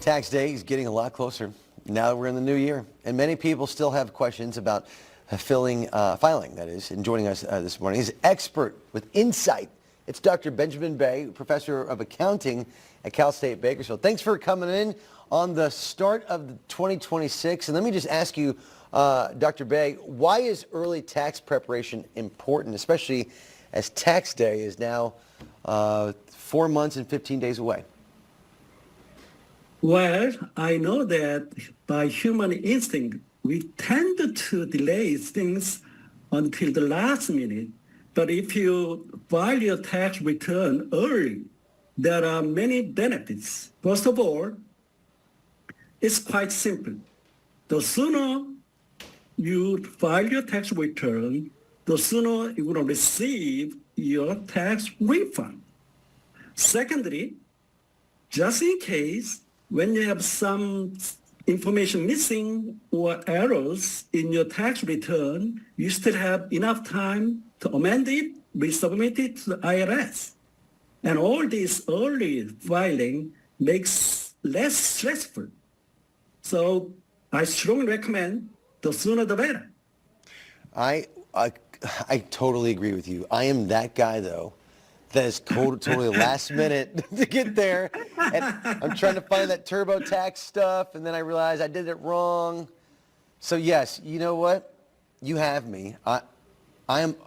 Tax day is getting a lot closer. Now that we're in the new year, and many people still have questions about filing, that is, and joining us this morning. He's an expert with insight. It's Dr. Benjamin Bae, professor of accounting at Cal State Bakersfield. Thanks for coming in on the start of 2026. And let me just ask you, Dr. Bae, why is early tax preparation important, especially as tax day is now 4 months and 15 days away? Well, I know that by human instinct, we tend to delay things until the last minute. But if you file your tax return early, there are many benefits. First of all, it's quite simple. The sooner you file your tax return, the sooner you will receive your tax refund. Secondly, just in case, when you have some information missing or errors in your tax return, you still have enough time to amend it, resubmit it to the IRS. And all this early filing makes less stressful. So I strongly recommend the sooner the better. I totally agree with you. I am that guy, though, that is totally last minute to get there. And I'm trying to find that TurboTax stuff, and then I realize I did it wrong. So yes, you know what? You have me. I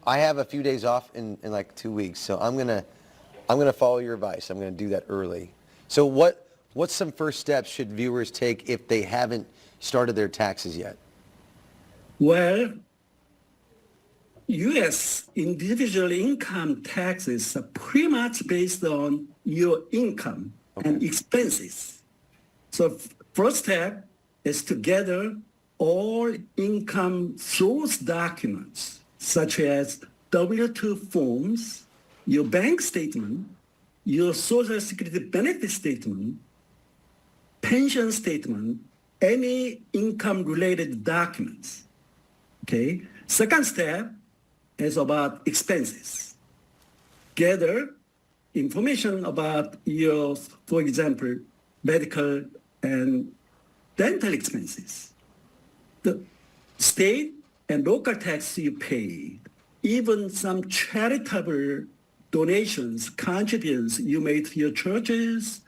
have a few days off in like 2 weeks, so I'm gonna follow your advice. I'm gonna do that early. So what's some first steps should viewers take if they haven't started their taxes yet? Well, U.S. individual income taxes are pretty much based on your income and expenses. So first step is to gather all income source documents, such as W-2 forms, your bank statement, your Social Security benefit statement, pension statement, any income-related documents. Okay. Second step is about expenses. Gather information about your, for example, medical and dental expenses, the state and local tax you pay, even some charitable donations, contributions you made to your churches,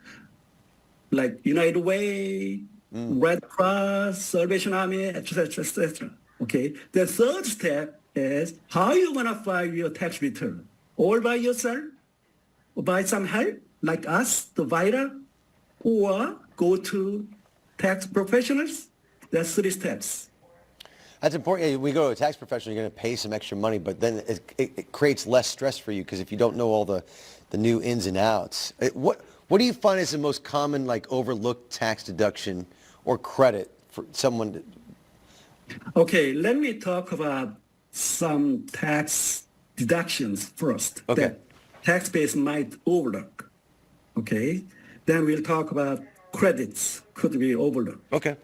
like United Way, Red Cross, Salvation Army, etc., etc. Okay. The third step is how you want to file your tax return, all by yourself, or by some help, like us, the writer, or go to tax professionals. There's 3 steps. That's important. Yeah, we go to a tax professional, you're going to pay some extra money, but then it creates less stress for you because if you don't know all the new ins and outs. What do you find is the most common, like, overlooked tax deduction or credit for someone? Okay, let me talk about some tax deductions first that taxpayers might overlook. Okay, then we'll talk about credits could be overlooked. Okay.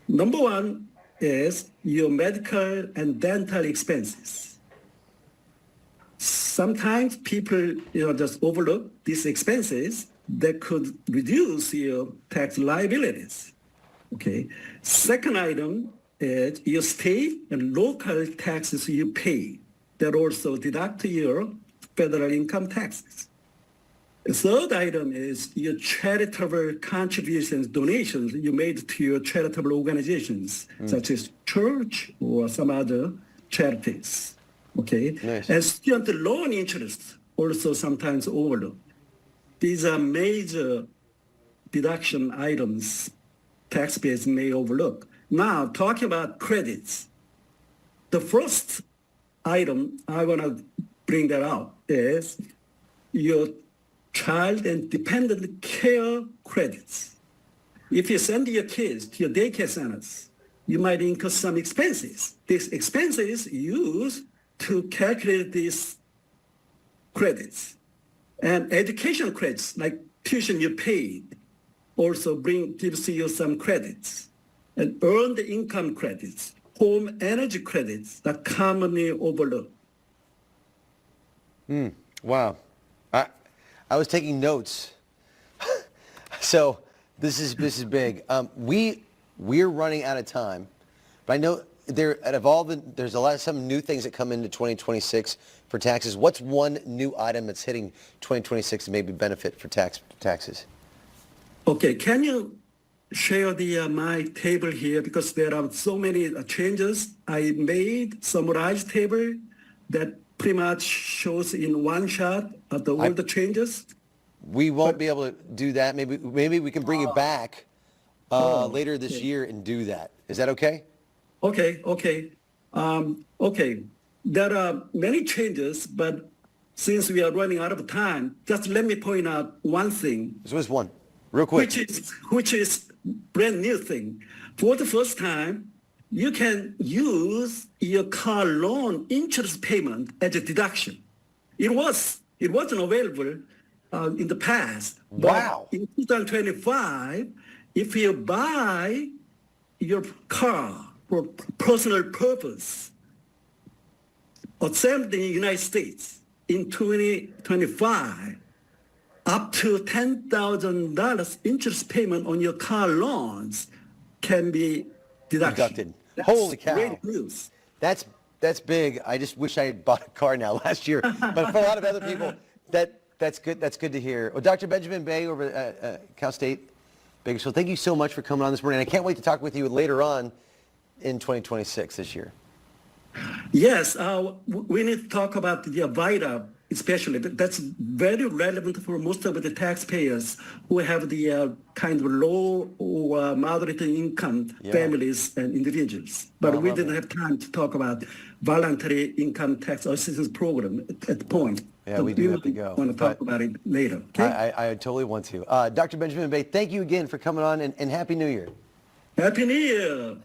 Number one is your medical and dental expenses. Sometimes people just overlook these expenses that could reduce your tax liabilities. Okay. Second item is your state and local taxes you pay that also deduct your federal income taxes. The third item is your charitable contributions, donations you made to your charitable organizations, such as church or some other charities. Okay. Nice. And student loan interest also sometimes overlooked. These are major deduction items taxpayers may overlook. Now, talking about credits, the first item I want to bring that out is your child and dependent care credits. If you send your kids to your daycare centers, you might incur some expenses. These expenses used to calculate these credits. And education credits, like tuition you paid, also gives you some credits. And earned income credits, home energy credits that commonly overlooked. Wow. I was taking notes. So This is big. We're running out of time, but I know there's some new things that come into 2026 for taxes. What's one new item that's hitting 2026 and maybe benefit for taxes? Okay, can you share my table here, because there are so many changes. I made summarized table that pretty much shows in one shot of all the changes. We won't be able to do that. Maybe we can bring you back later this year and do that. Is that okay? Okay. There are many changes, but since we are running out of time, just let me point out one thing. This was one, real quick. Which is brand new thing. For the first time, you can use your car loan interest payment as a deduction. It wasn't available in the past. Wow. But in 2025, if you buy your car for personal purpose, assembled in the United States in 2025, up to $10,000 interest payment on your car loans can be deducted. Holy cow. Great news. That's big. I just wish I had bought a car now last year. But for a lot of other people, that's good. That's good to hear. Well, Dr. Benjamin Bae over at Cal State Bakersfield, thank you so much for coming on this morning. I can't wait to talk with you later on in 2026 this year. Yes, we need to talk about the VITA, especially. That's very relevant for most of the taxpayers who have the kind of low or moderate income families and individuals. But we didn't have time to talk about voluntary income tax assistance program at the point. Yeah, so we do have to go. Want to talk about it later. Okay? I totally want to. Dr. Benjamin Bae, thank you again for coming on, and Happy New Year. Happy New Year.